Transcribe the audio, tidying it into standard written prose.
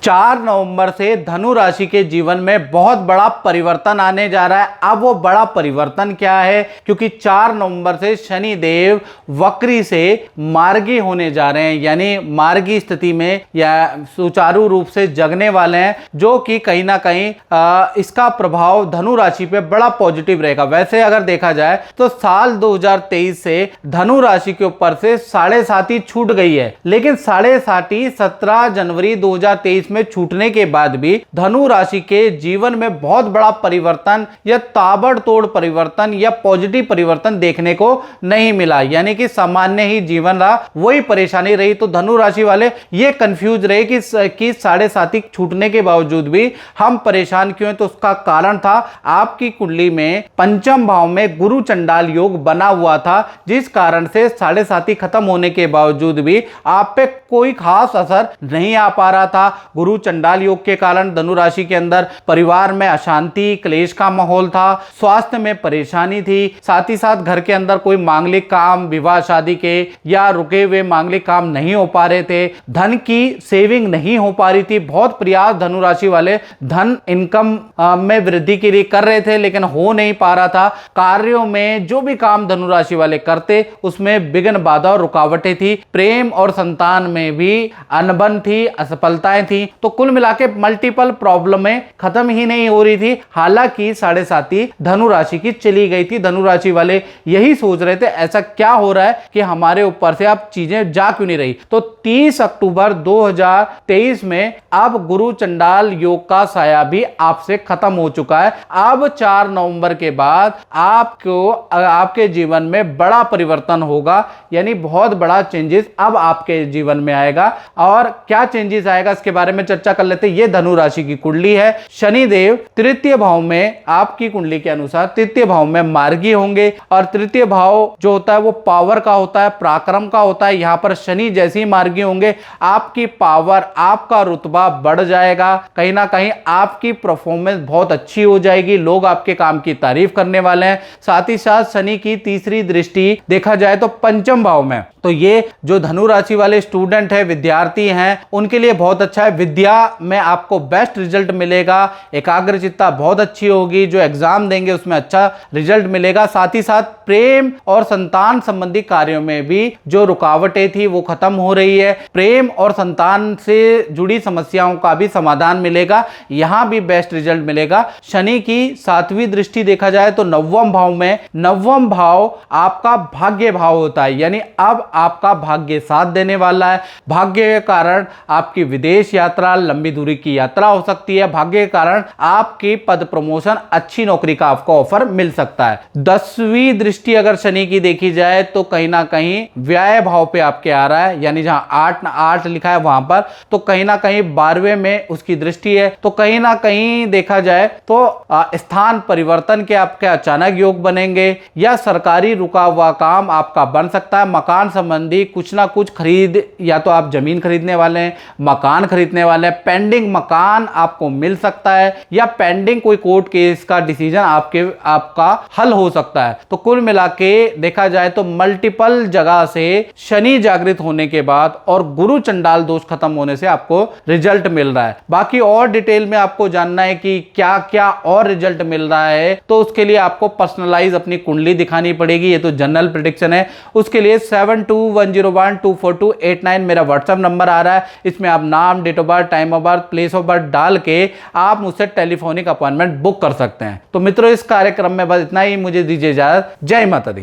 4 नवंबर से धनु राशि के जीवन में बहुत बड़ा परिवर्तन आने जा रहा है। अब वो बड़ा परिवर्तन क्या है, क्योंकि 4 नवंबर से शनि देव वक्री से मार्गी होने जा रहे हैं, यानी मार्गी स्थिति में या सुचारू रूप से जगने वाले हैं, जो कि कहीं ना कहीं इसका प्रभाव धनु राशि पे बड़ा पॉजिटिव रहेगा। वैसे अगर देखा जाए तो साल 2023 से धनु राशि के ऊपर से 7.5 छूट गई है, लेकिन 7.5 17 जनवरी 2023 में छूटने के बाद भी धनु राशि के जीवन में बहुत बड़ा परिवर्तन या ताबड़तोड़ परिवर्तन या पॉजिटिव परिवर्तन देखने को नहीं मिला, यानी कि सामान्य ही जीवन रहा, वही परेशानी रही। तो धनु राशि वाले ये कंफ्यूज रहे कि 7.5 छूटने के बावजूद भी हम परेशान क्यों हैं। तो उसका कारण था आपकी कुंडली में पंचम भाव में गुरु चंडाल योग बना हुआ था, जिस कारण से 7.5 खत्म होने के बावजूद भी आप पे कोई खास असर नहीं आ पा रहा था। गुरु चंडाल योग के कारण धनु राशि के अंदर परिवार में अशांति, क्लेश का माहौल था, स्वास्थ्य में परेशानी थी, साथ ही साथ घर के अंदर कोई मांगलिक काम, विवाह शादी के या रुके हुए मांगलिक काम नहीं हो पा रहे थे, धन की सेविंग नहीं हो पा रही थी। बहुत प्रयास धनु राशि वाले धन इनकम में वृद्धि के लिए कर रहे थे, लेकिन हो नहीं पा रहा था। कार्यों में जो भी काम धनु राशि वाले करते उसमें विघ्न, बाधा और रुकावटें थी। प्रेम और संतान में भी अनबन थी, असफलताएं थी। तो कुल मिला के मल्टीपल प्रॉब्लमें खत्म ही नहीं हो रही थी। हालांकि 7.5 धनु राशि की चली गई थी। धनु राशि वाले यही सोच रहे थे ऐसा क्या हो रहा है कि हमारे ऊपर से अब चीजें जा क्यों नहीं रही। तो 30 अक्टूबर 2023 में अब गुरु चंडाल योग का साया भी आपसे खत्म हो चुका है। अब 4 नवंबर के बाद आपके जीवन में बड़ा परिवर्तन होगा, यानी बहुत बड़ा चेंजेस अब आपके जीवन में आएगा। और क्या चेंजेस आएगा इसके बारे में चर्चा कर लेते हैं। ये धनु राशि की कुंडली है। शनि देव तृतीय भाव में, आपकी कुंडली के अनुसार तृतीय भाव में मार्गी होंगे, और तृतीय भाव जो होता है वो पावर का होता है, पराक्रम का होता है। यहां पर शनि जैसे ही मार्गी होंगे आपकी पावर, आपका रुतबा बढ़ जाएगा। कहीं ना कहीं आपकी परफॉर्मेंस बहुत अच्छी हो जाएगी, लोग आपके काम की तारीफ करने वाले हैं। साथ ही साथ शनि की तीसरी दृष्टि देखा जाए तो पंचम भाव में, तो ये जो धनु राशि वाले स्टूडेंट है, विद्यार्थी हैं, उनके लिए बहुत अच्छा है। विद्या में आपको बेस्ट रिजल्ट मिलेगा, एकाग्रचित्ता बहुत अच्छी होगी, जो एग्जाम देंगे उसमें अच्छा रिजल्ट मिलेगा। साथ ही साथ प्रेम और संतान संबंधी कार्यों में भी जो रुकावटें थी वो खत्म हो रही है। प्रेम और संतान से जुड़ी समस्याओं का भी समाधान मिलेगा, यहां भी बेस्ट रिजल्ट मिलेगा। शनि की 7वीं दृष्टि देखा जाए तो 9वें भाव में, 9वां भाव आपका भाग्य भाव होता है, यानी अब आपका भाग्य साथ देने वाला है। भाग्य के कारण आपकी विदेश यात्रा, लंबी दूरी की यात्रा हो सकती है। भाग्य के कारण आपकी पद प्रमोशन, अच्छी नौकरी का आपको ऑफर मिल सकता है। 10वीं दृष्टि अगर शनि की देखी जाए तो कहीं ना कहीं व्यय भाव पे आपके आ रहा है, यानी जहां 8 लिखा है वहां पर, तो कहीं ना कहीं 12वें में उसकी दृष्टि है। तो कहीं ना कहीं देखा जाए तो स्थान परिवर्तन के आपके अचानक योग बनेंगे, या सरकारी रुका हुआ काम आपका बन सकता है। मकान संबंधी कुछ ना कुछ खरीद, या तो आप जमीन खरीदने वाले हैं, मकान खरीदने वाले हैं, पेंडिंग मकान आपको मिल सकता है, या पेंडिंग कोई कोर्ट केस का डिसीजन आपका हल हो सकता है। तो कुल मिला के देखा जाए तो मल्टीपल जगह से शनि जागृत होने के बाद और गुरु चंडाल दोष खत्म होने से आपको रिजल्ट मिल रहा है। बाकी और डिटेल में आपको जानना है कि क्या क्या और रिजल्ट मिल रहा है, तो उसके लिए आपको पर्सनलाइज अपनी कुंडली दिखानी पड़ेगी। ये तो जनरल प्रेडिक्शन है, उसके लिए 7210124289 मेरा व्हाट्सएप नंबर आ रहा है। इसमें आप नाम, date of birth, time of birth, place of birth डाल के आप मुझसे टेलीफोनिक अपॉइंटमेंट बुक कर सकते हैं। तो मित्रों, इस कार्यक्रम में बस इतना ही। मुझे दीजिए इजाजत। जय माता दी।